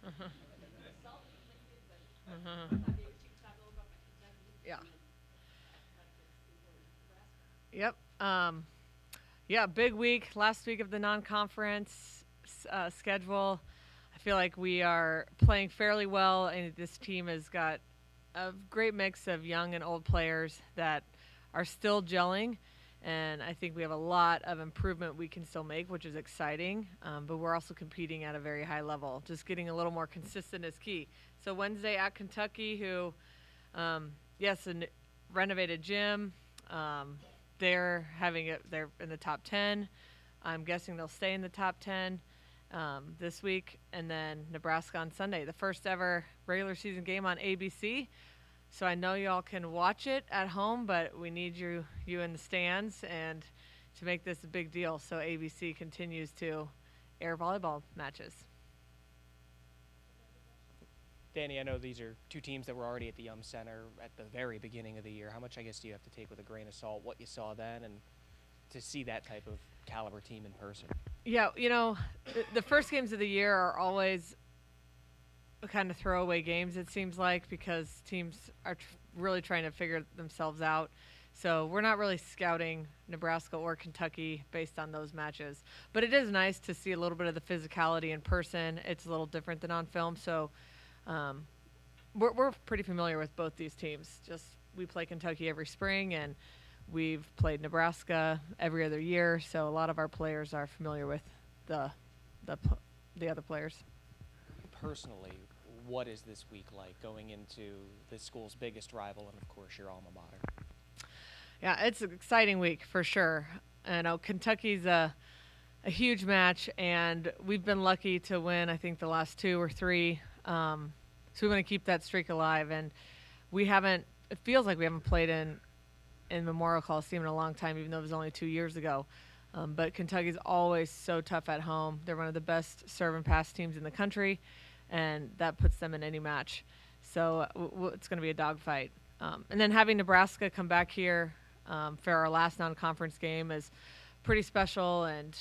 Uh-huh. Uh-huh. Yeah. Yep. Yeah, big week, last week of the non-conference schedule. I feel like we are playing fairly well, and this team has got a great mix of young and old players that are still gelling. And I think we have a lot of improvement we can still make, which is exciting. But we're also competing at a very high level. Just getting a little more consistent is key. So Wednesday at Kentucky, who, yes, a renovated gym. Um, they're having it. They're in the top 10. I'm guessing they'll stay in the top 10 this week, and then Nebraska on Sunday, the first ever regular season game on ABC. So I know y'all can watch it at home, but we need you in the stands and to make this a big deal. So ABC continues to air volleyball matches. Danny, I know these are two teams that were already at the Yum Center at the very beginning of the year. How much, I guess, do you have to take with a grain of salt what you saw then and to see that type of caliber team in person? Yeah, the first games of the year are always kind of throwaway games, it seems like, because teams are really trying to figure themselves out. So we're not really scouting Nebraska or Kentucky based on those matches. But it is nice to see a little bit of the physicality in person. It's a little different than on film. So um, we're pretty familiar with both these teams. Just we play Kentucky every spring, and we've played Nebraska every other year. So a lot of our players are familiar with the the, the other players. Personally, what is this week like going into this school's biggest rival and, of course, your alma mater? Yeah, it's an exciting week for sure. I know Kentucky's a huge match, and we've been lucky to win, I think, the last two or three. So we want to keep that streak alive. And we haven't, it feels like we haven't played in Memorial Coliseum in a long time, even though it was only 2 years ago. But Kentucky's always so tough at home. They're one of the best serve and pass teams in the country, and that puts them in any match. So it's going to be a dogfight. And then having Nebraska come back here for our last non-conference game is pretty special. And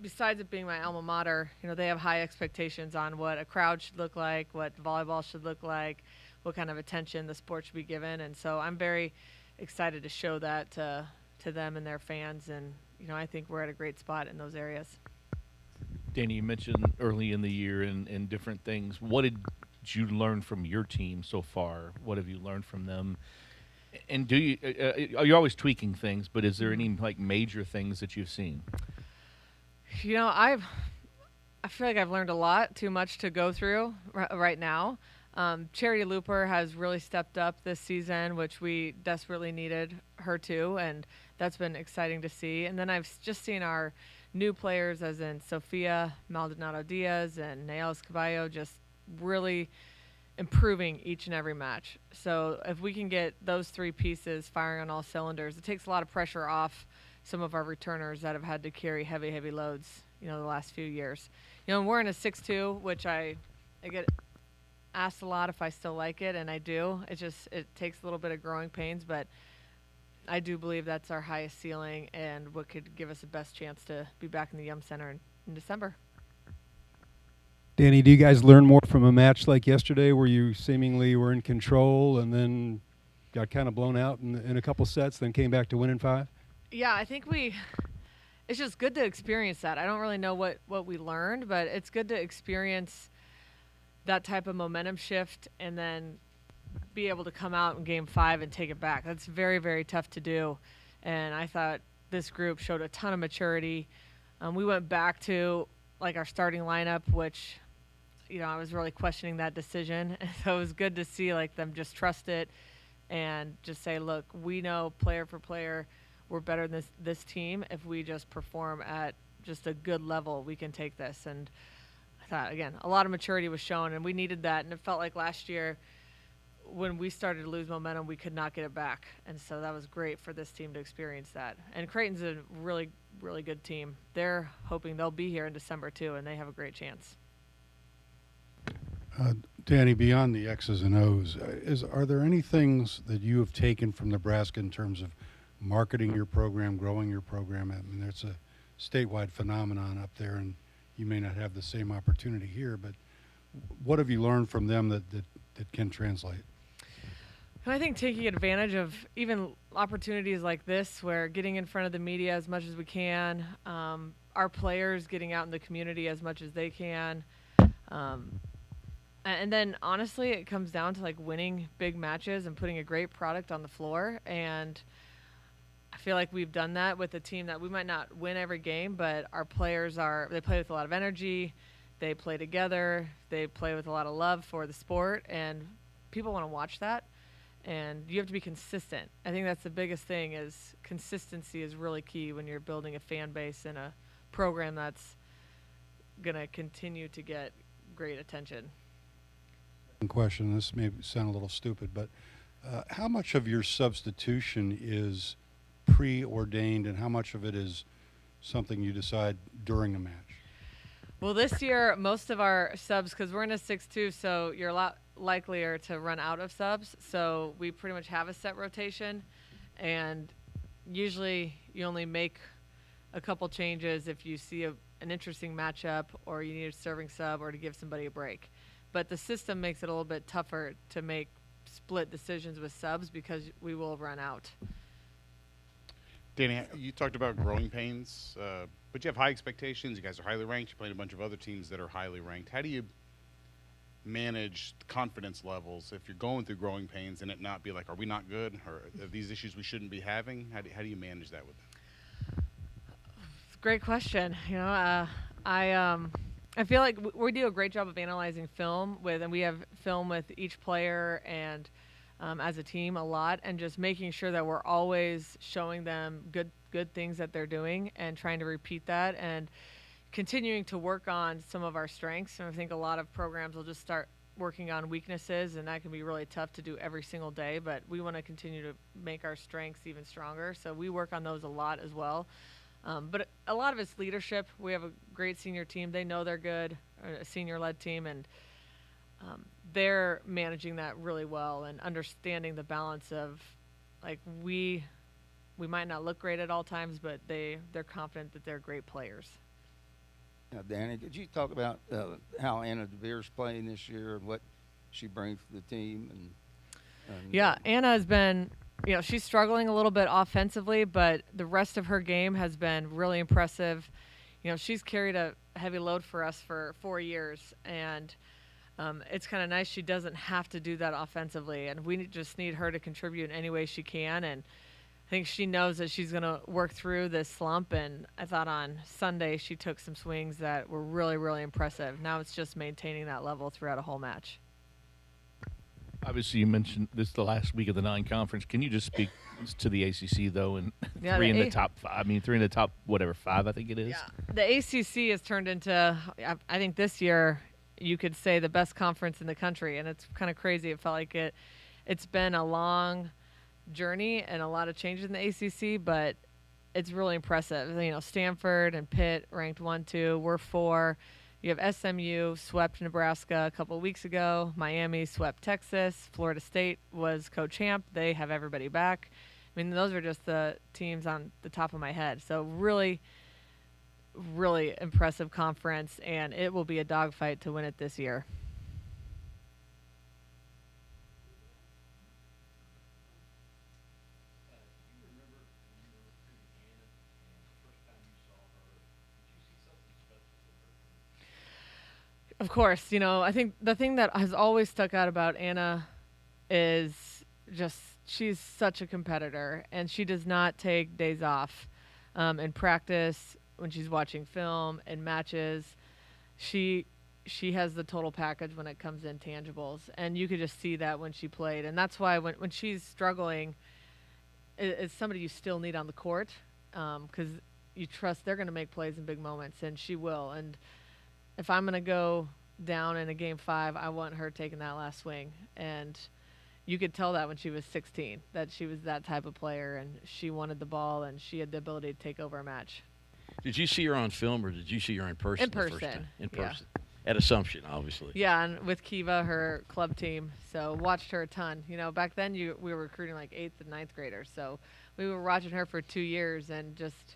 besides it being my alma mater, they have high expectations on what a crowd should look like, what volleyball should look like, what kind of attention the sport should be given. And so I'm very excited to show that to them and their fans. And I think we're at a great spot in those areas. Danny, you mentioned early in the year and different things. What did you learn from your team so far? What have you learned from them? And do you you're always tweaking things, but is there any like major things that you've seen? I feel like I've learned a lot, too much to go through right now. Charity Looper has really stepped up this season, which we desperately needed her to, and that's been exciting to see. And then I've just seen our new players, as in Sofia Maldonado Diaz and Nails Caballo, just really improving each and every match. So if we can get those three pieces firing on all cylinders, it takes a lot of pressure off some of our returners that have had to carry heavy, heavy loads, the last few years. And we're in a 6-2, which I get asked a lot if I still like it, and I do. It takes a little bit of growing pains, but I do believe that's our highest ceiling and what could give us the best chance to be back in the Yum Center in December. Danny, do you guys learn more from a match like yesterday where you seemingly were in control and then got kind of blown out in a couple sets, then came back to win in 5? Yeah, I think it's just good to experience that. I don't really know what we learned, but it's good to experience that type of momentum shift and then be able to come out in game 5 and take it back. That's very, very tough to do. And I thought this group showed a ton of maturity. We went back to like our starting lineup, which, I was really questioning that decision. And so it was good to see like them just trust it and just say, look, we know player for player, we're better than this team. If we just perform at just a good level, we can take this. And I thought, again, a lot of maturity was shown, and we needed that. And it felt like last year when we started to lose momentum, we could not get it back. And so that was great for this team to experience that. And Creighton's a really, really good team. They're hoping they'll be here in December, too, and they have a great chance. Danny, beyond the X's and O's, are there any things that you have taken from Nebraska in terms of marketing your program, growing your program? I mean, there's a statewide phenomenon up there, and you may not have the same opportunity here, but what have you learned from them that can translate? And I think taking advantage of even opportunities like this, where getting in front of the media as much as we can, our players getting out in the community as much as they can. And then honestly, it comes down to like winning big matches and putting a great product on the floor. And I feel like we've done that with a team that we might not win every game, but our players they play with a lot of energy. They play together. They play with a lot of love for the sport, and people want to watch that. And you have to be consistent. I think that's the biggest thing, is consistency is really key when you're building a fan base and a program that's going to continue to get great attention. Question, this may sound a little stupid, but how much of your substitution is preordained and how much of it is something you decide during a match? Well, this year, most of our subs, because we're in a 6-2, so you're a lot likelier to run out of subs. So we pretty much have a set rotation, and usually you only make a couple changes if you see an interesting matchup or you need a serving sub or to give somebody a break. But the system makes it a little bit tougher to make split decisions with subs because we will run out. Danny, you talked about growing pains, but you have high expectations. You guys are highly ranked. You played a bunch of other teams that are highly ranked. How do you manage confidence levels if you're going through growing pains and it not be like, are we not good? Or are these issues we shouldn't be having? How do you manage that with them? Great question. I feel like we do a great job of analyzing film and we have film with each player and as a team a lot, and just making sure that we're always showing them good things that they're doing and trying to repeat that and continuing to work on some of our strengths. And I think a lot of programs will just start working on weaknesses, and that can be really tough to do every single day, but we want to continue to make our strengths even stronger. So we work on those a lot as well. But a lot of it's leadership. We have a great senior team. They know they're good, a senior-led team, and they're managing that really well and understanding the balance of, like, we might not look great at all times, but they're confident that they're great players. Now, Danny, could you talk about how Anna DeVere's playing this year and what she brings to the team? Yeah, Anna has been, she's struggling a little bit offensively, but the rest of her game has been really impressive. She's carried a heavy load for us for 4 years, and it's kind of nice she doesn't have to do that offensively, and we just need her to contribute in any way she can. And I think she knows that she's going to work through this slump, and I thought on Sunday she took some swings that were really, really impressive. Now it's just maintaining that level throughout a whole match. Obviously, you mentioned this is the last week of the non-conference. Can you just speak to the ACC, though, and Yeah, three in the top five? Three in the top, whatever, 5, I think it is. Yeah, the ACC has turned into, I think this year, you could say the best conference in the country, and it's kind of crazy. It felt like it's been a long journey and a lot of changes in the ACC, but it's really impressive. Stanford and Pitt ranked 1, 2. We're 4. You have SMU swept Nebraska a couple of weeks ago. Miami swept Texas. Florida State was co-champ. They have everybody back. Those are just the teams on the top of my head. So really, really impressive conference, and it will be a dogfight to win it this year. Of course, I think the thing that has always stuck out about Anna is just she's such a competitor, and she does not take days off in practice, when she's watching film and matches. She has the total package when it comes in tangibles, and you could just see that when she played. And that's why when she's struggling, it's somebody you still need on the court, because you trust they're going to make plays in big moments, and she will. And if I'm going to go down in a game 5, I want her taking that last swing. And you could tell that when she was 16, that she was that type of player, and she wanted the ball, and she had the ability to take over a match. Did you see her on film, or did you see her in person? In person. The first time? In Yeah. person. At Assumption, obviously. Yeah, and with Kiva, her club team. So watched her a ton. Back then we were recruiting like 8th and 9th graders. So we were watching her for 2 years and just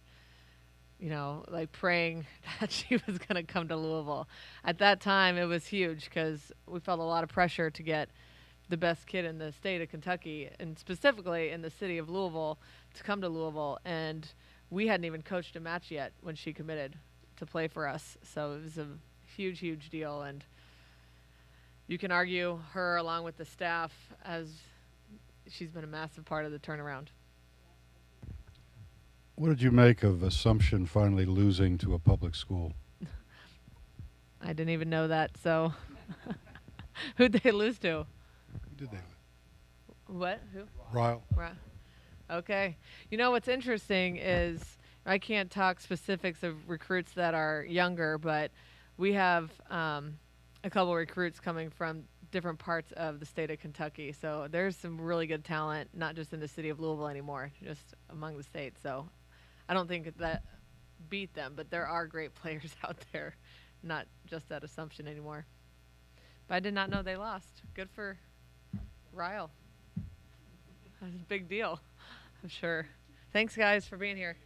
like praying that she was going to come to Louisville. At that time, it was huge because we felt a lot of pressure to get the best kid in the state of Kentucky, and specifically in the city of Louisville, to come to Louisville. And we hadn't even coached a match yet when she committed to play for us. So it was a huge, huge deal. And you can argue her along with the staff, as she's been a massive part of the turnaround. What did you make of Assumption finally losing to a public school? I didn't even know that. So who'd they lose to? Who did they? What? Who? Ryle. Right. Okay. What's interesting is I can't talk specifics of recruits that are younger, but we have a couple recruits coming from different parts of the state of Kentucky. So there's some really good talent, not just in the city of Louisville anymore, just among the states. So I don't think that beat them, but there are great players out there, not just at Assumption anymore. But I did not know they lost. Good for Ryle. That's a big deal, I'm sure. Thanks, guys, for being here.